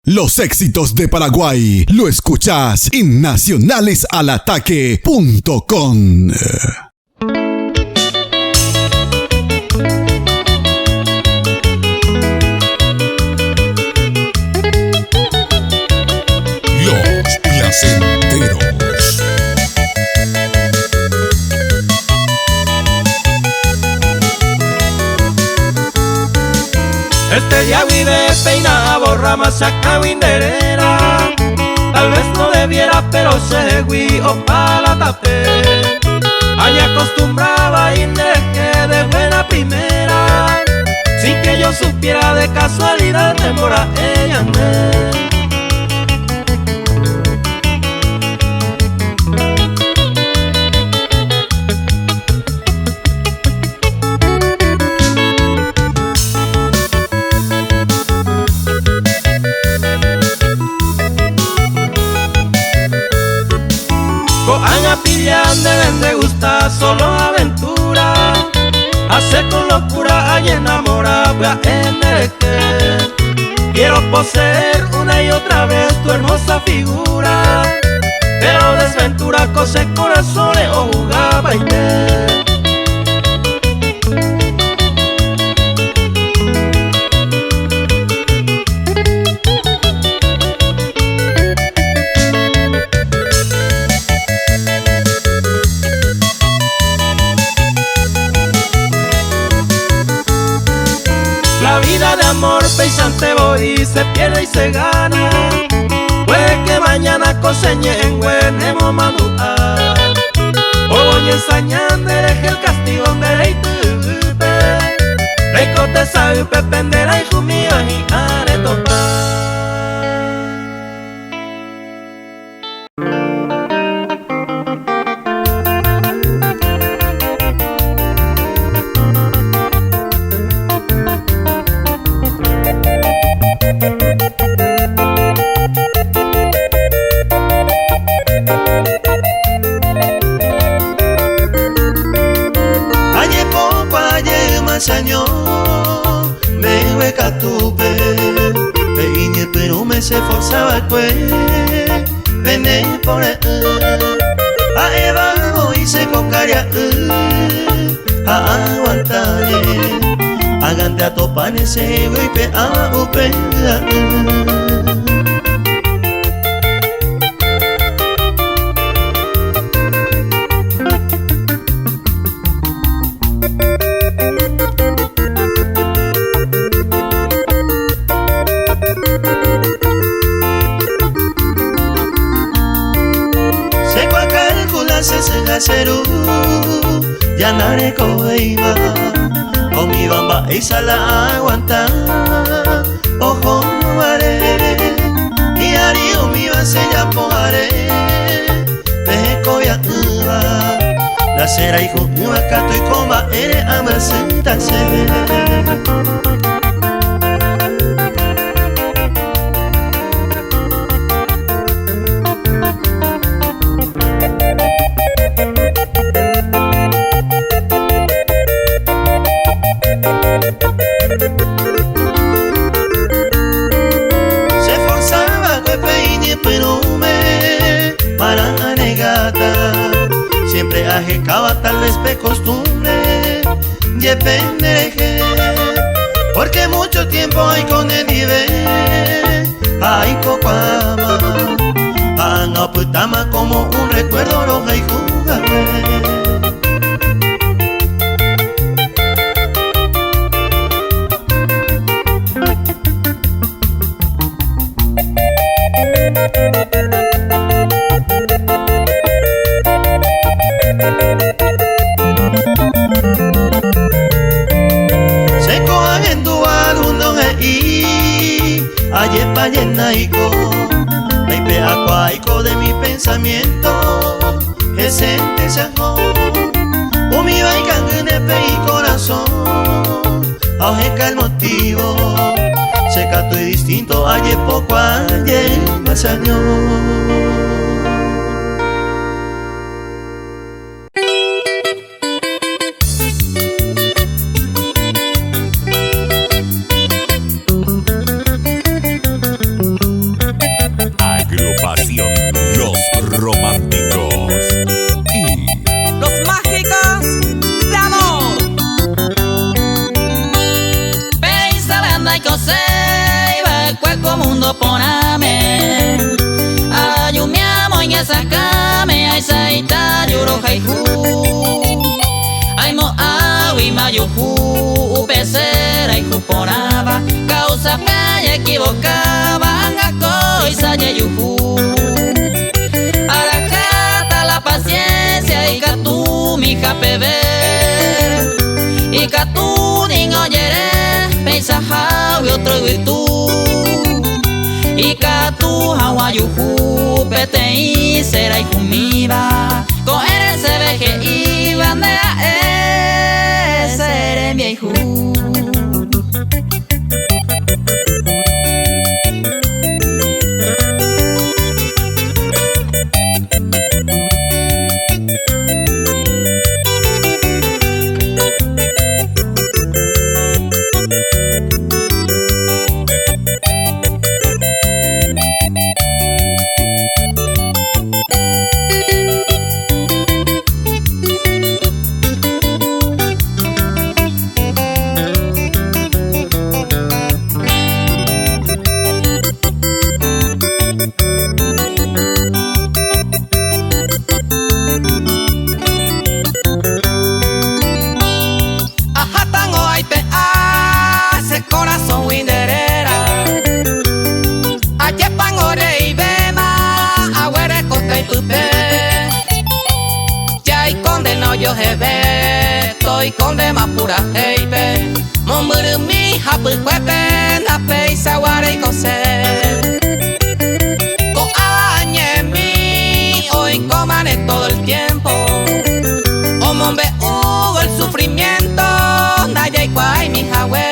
Los éxitos de Paraguay lo escuchás en nacionalesalataque.com. Los placenteros. Este día vive peina borra masaca winderera. Tal vez no debiera, pero se o para la tapé. Allá acostumbraba y que de buena primera. Sin que yo supiera, de casualidad de mora ella me. Coaña pillan deben de gustar solo aventura. Hacer con locura hay enamorada en el que quiero poseer una y otra vez tu hermosa figura. Pero desventura cose corazones o jugaba y te. La vida de amor pesante voy, se pierde y se gana. Puede que mañana coseñe en buenemo manual. Hoy ensañando deje el castigo de ley tupe. Recote sabe pependera y jumía y aretopa. Año me hueca tupe peine pero me se forzaba pues vene por a Eva hoy se cocaria a aguantaré agante a topar ese golpe a upera. Ya nare coiba o mi bamba esa la aguanta ojo are y ari o mi base ya poare peco ya la cera hijo acá estoy coma ere amasenta se siempre ajecaba tal vez pe costumbre y pendeje porque mucho tiempo hay con el nivel hay cocuama anga putama como un recuerdo roja y jugaré. Ayepa yenaico, naipe acuaico de mi pensamiento, esente sajón, umi baicangunepe y corazón, ajeca el motivo, secato y distinto, ayepo cuaye más año. mundo poname ayumiamo en esa came ay saita yuro haihu ay mo awi mayuhu upesera y ponaba causa me equivocaba anga coisa yeyuhu aracata la paciencia y catu mi japever y catu niño yere pensaja y otro virtud y catu hawayuhu pete y será y comida con eres se ve que iban de a ser en viejo. Estoy con de más pura heipe Momburu mi hapu cuepe Na peisa ware y coser Ko añe mi Hoy comane todo el tiempo O mombe hugo el sufrimiento Naya y kwai mi jawe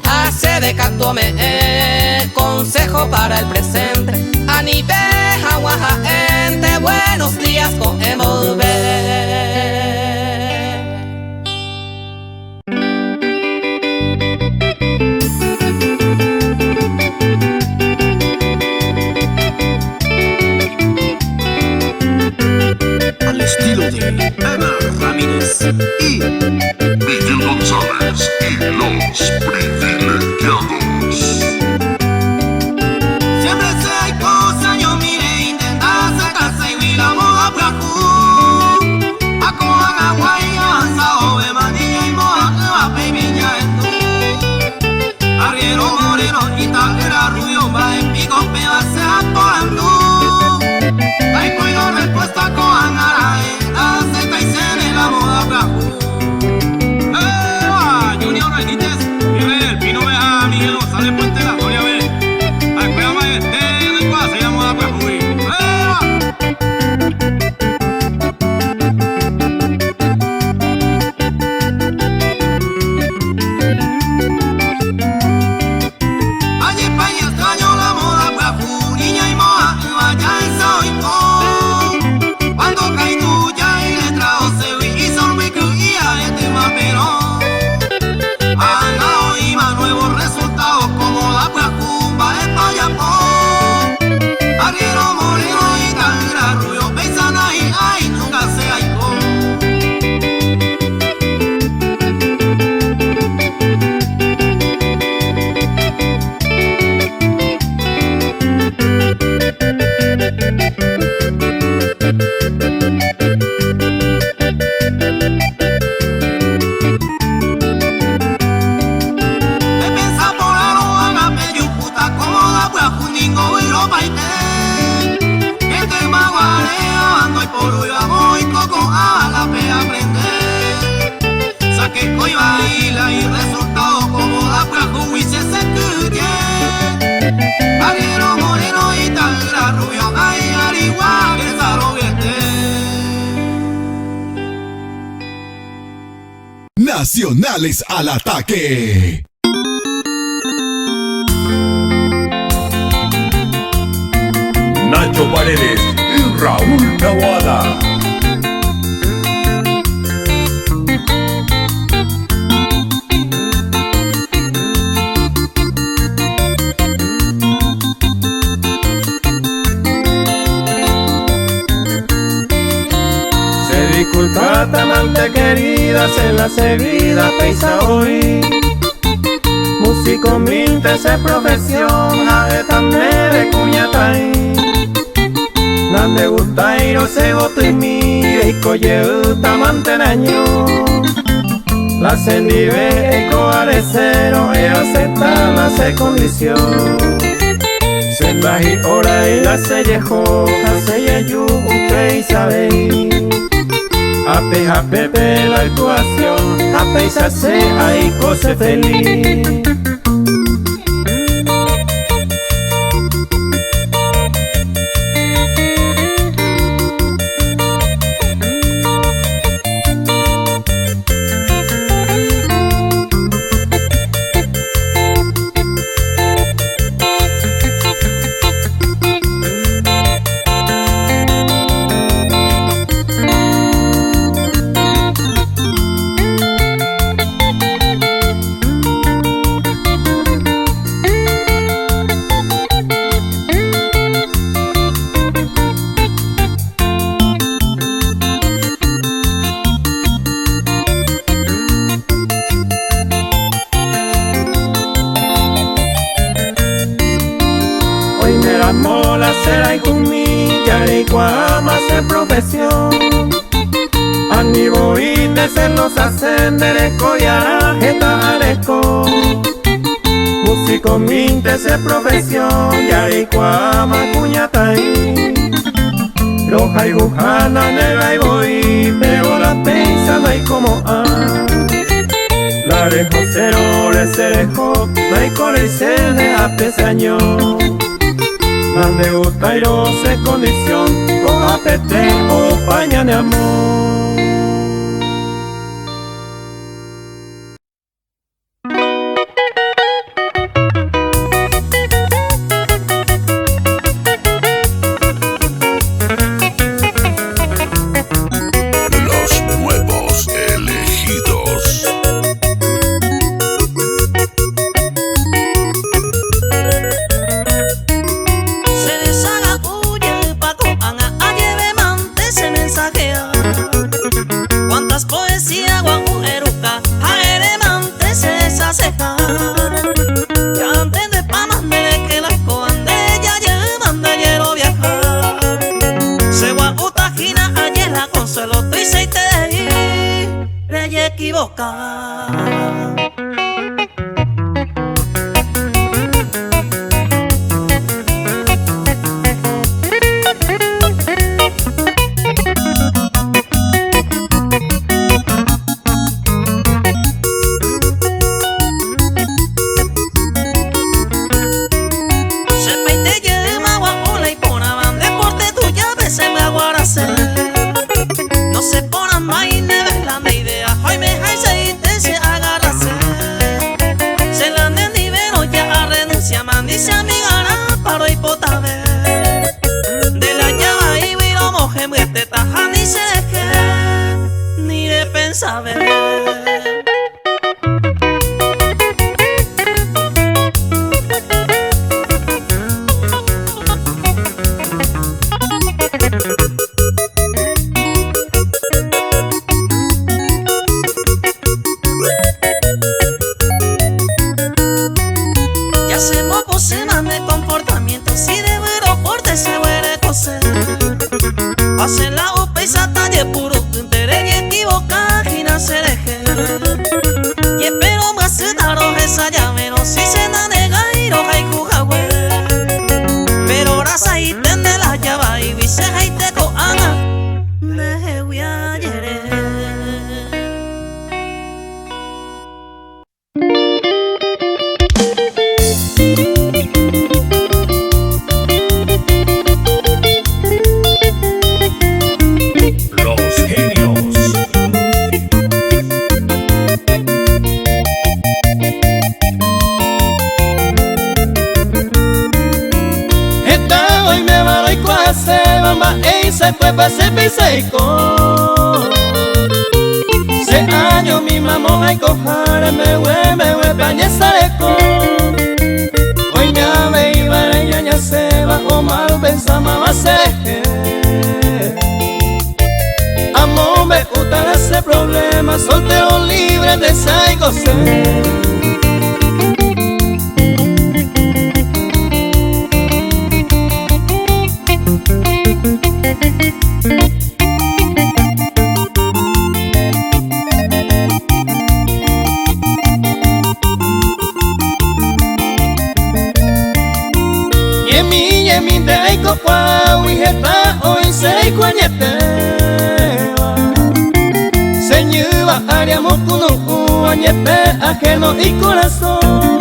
Hace de catuome consejo para el presente Anibe hawaja ente Buenos días con envolver. Al estilo de Ana Ramírez y Miguel González y los privilegiados. Siempre sé hay cosas, yo mire, intenta sacarse y vi la moda placu. Acojan agua y avanza, ove manilla y moja, baby ya en tú. Arriero moreno y taquera rubio, va en pico, peba se atorando. Hay cuido respuesta con Angarae, acepta y se en la moda placu. Junior Benítez, vive el pino, vea Miguel González Puente, la gloria ve. Ay, cuidado, maestre, de cuál se llama la placu. Allí España extraño la moda placu, niña y moja, vaya y soy con. Cuando caí tuya y le trajo se y sorbe que y a este mapero. Han dado y más nuevos resultados como la placumba en Payapón. Arriero moreno y cagra rubio, pensan ahí, ay, nunca se hay con. Me pensa por la roja, me dio puta como la placundingo y lo baité. Que te maguarea, ando y por hoy amo y coco a la pe aprender. Saqué coiba y la y resultado como la placu y se secuye. Arriero moreno y tagra rubio, ay, arigua, que zaroguete. Nacionales al ataque. Nacho Paredes y Raúl Taboada. Se disculpa, amante querida, se la seguida peisa hoy. músico minte se profesión, agetame de cuñatay. Nande gustairo se goto y mire y coyeuta mantenaño. La sendive eco arecero e acepta la se condición. Se baji ora y la sellejo, hace yeyu usted sabe. Ape ape la actuación, ape se hace ahí cose feliz. Mola será y kumi, yari kuama se profesión. Ani voy de ser los ascendereco y arajeta areco. Músico minte se profesión, yari kuama cuñatay. Roja y gujana nega y voy, pero la pensa no hay como a. La rejo cero le cerejo, no hay core y se deja pesaño. Nande gusta y no se condición, con apete o paña de amor. Los nuevos elegidos. Cuántas poesías guau eruca aeremante se desaceja. Ya antes de pamande de que las coan de ella llevan de hielo viajar. Se guau tajina ayer la consuelo tu y se te rey equivoca. No se ponan más y ne ves la idea. Hoy me hay se se agarrase. Se la de nivero ya renuncia man dice amigana paro y potabe. De la llava y viro moje muerte taja ni se deje ni de pensar ver. Ya se mo pose más de comportamiento, si de güero porte se güere coser. Hace la upa y satalle puro tu interés y equivoca gina se deje. Y espero más se daros esa llave, no si se na nega y roja y jujagüe. Pero raza y tende la llava y viseja y teco ana me voy a llere. Los genios. Esta hoy me va a cuase, mamá, y se fue pa' se piseico. Se año mi mamá hay cojar, me hue, pañe sareco. Hoy me ave iba a ñaña se va, o mal pensa mamá se amo me gusta ese problema, soltero libre de sai coser. Yemi de aiko kwa wiheta hoy sei kuanyeteba Señuba haríamos kuno añepe ajeno y corazón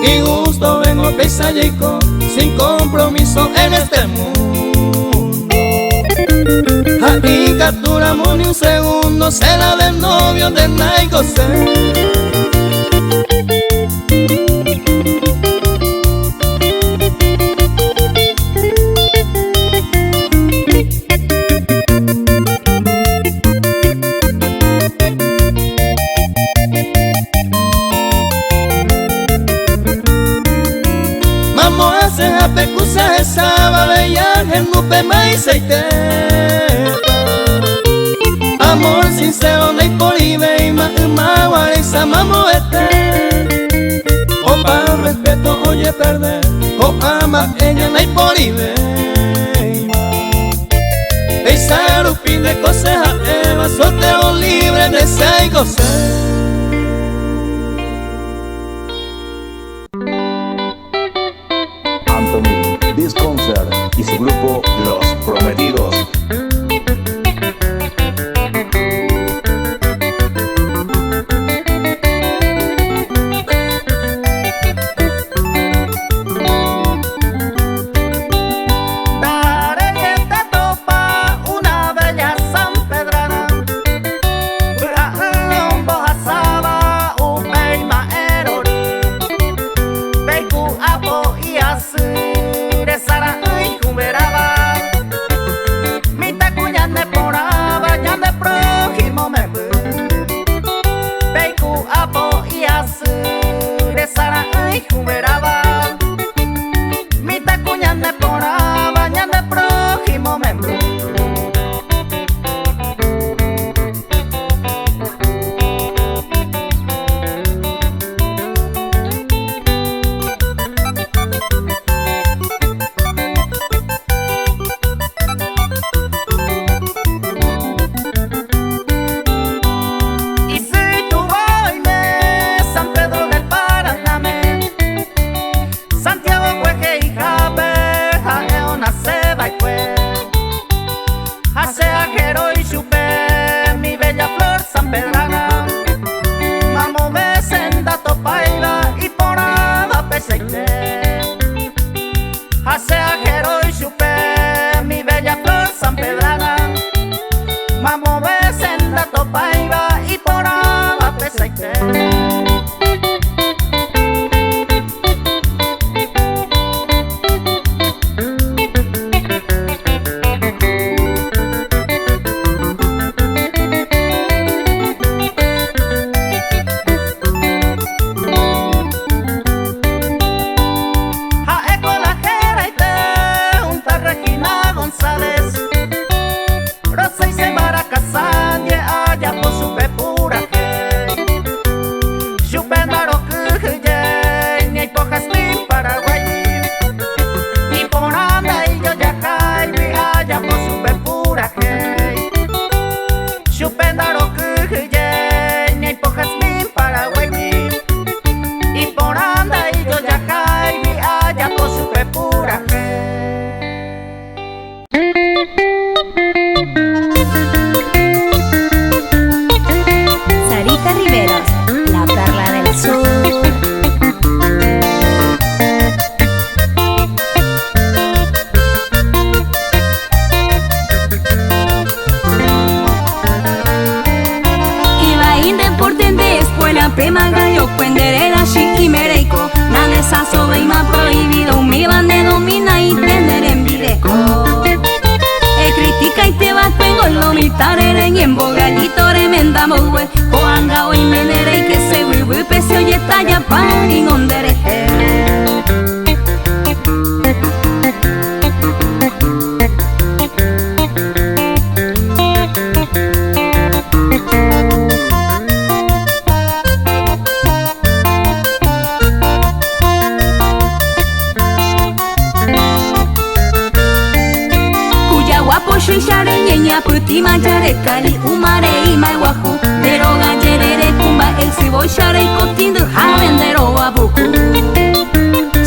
Y justo vengo a Peisayeco sin compromiso en este mundo Ahí capturamos ni un segundo será del novio de Naiko Se Pekusa esaba bella en nupe maiseite Amor sincero nei polibe y ma guareza mamoete Opa respeto oye perder O ama ella nei polibe Esa rupide coseja eva soltero libre de ser y goce This Concert y su grupo Los Prometidos. Kali umare imai wahu Deroga jerere kumba el sibo share y cotindo javendero abuku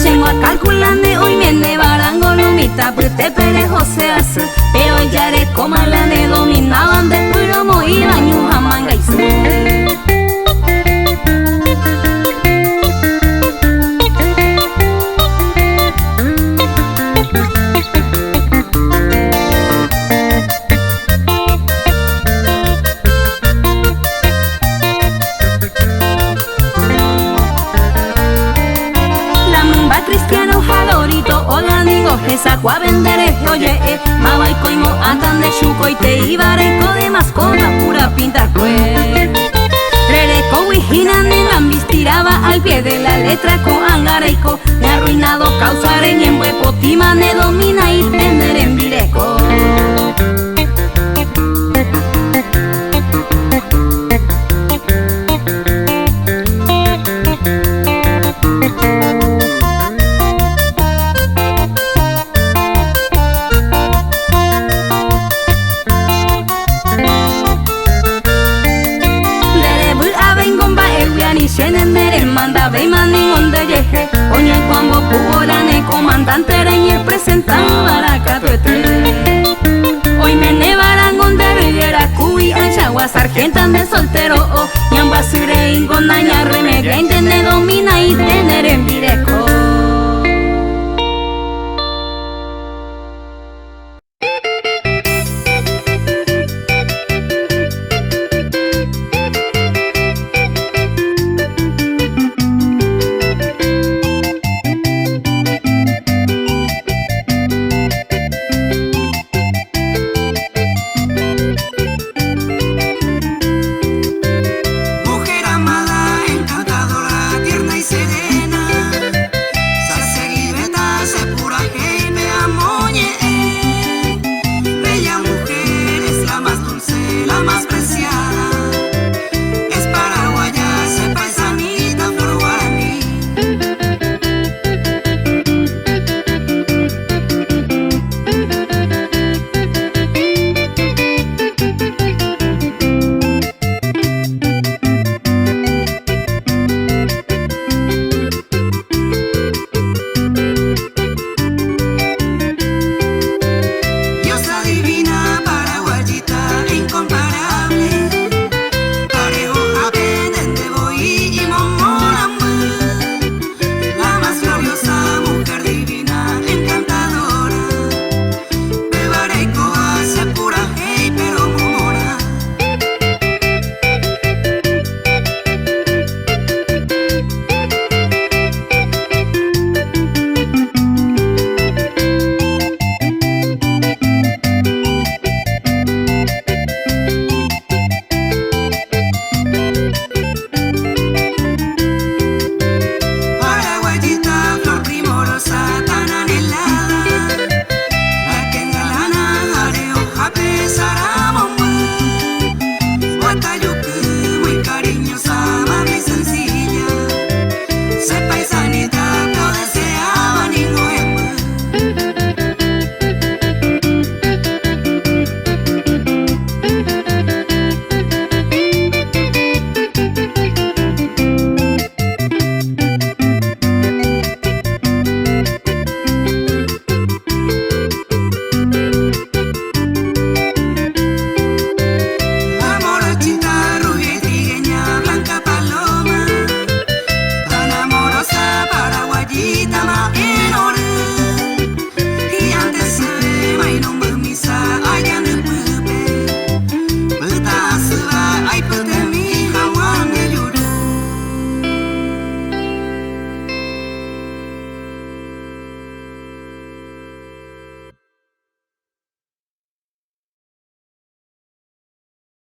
Chengua calculande hoy men sapete pere José Asu, pero ya eres como la ne dominaban de puro moí baño jamanga y su. Cristiano jalorito, hola digo, esa cua vendere, oye, maba y coimo, atan de chuco y te iba reco de mascota, pura pinta cue. Rereco wihina nena, tiraba al pie de la letra con angareico, me ha arruinado causar en huepo, tima ne domina y tener en vireco. Manda ve maning onde yeje, oña cuando pugorane comandante y el presentado baracatuete. Hoy me nevaran onde reyera cuy, anchagua sargentan de soltero, ñamba sire ingonaña remedia, intene domina y tener en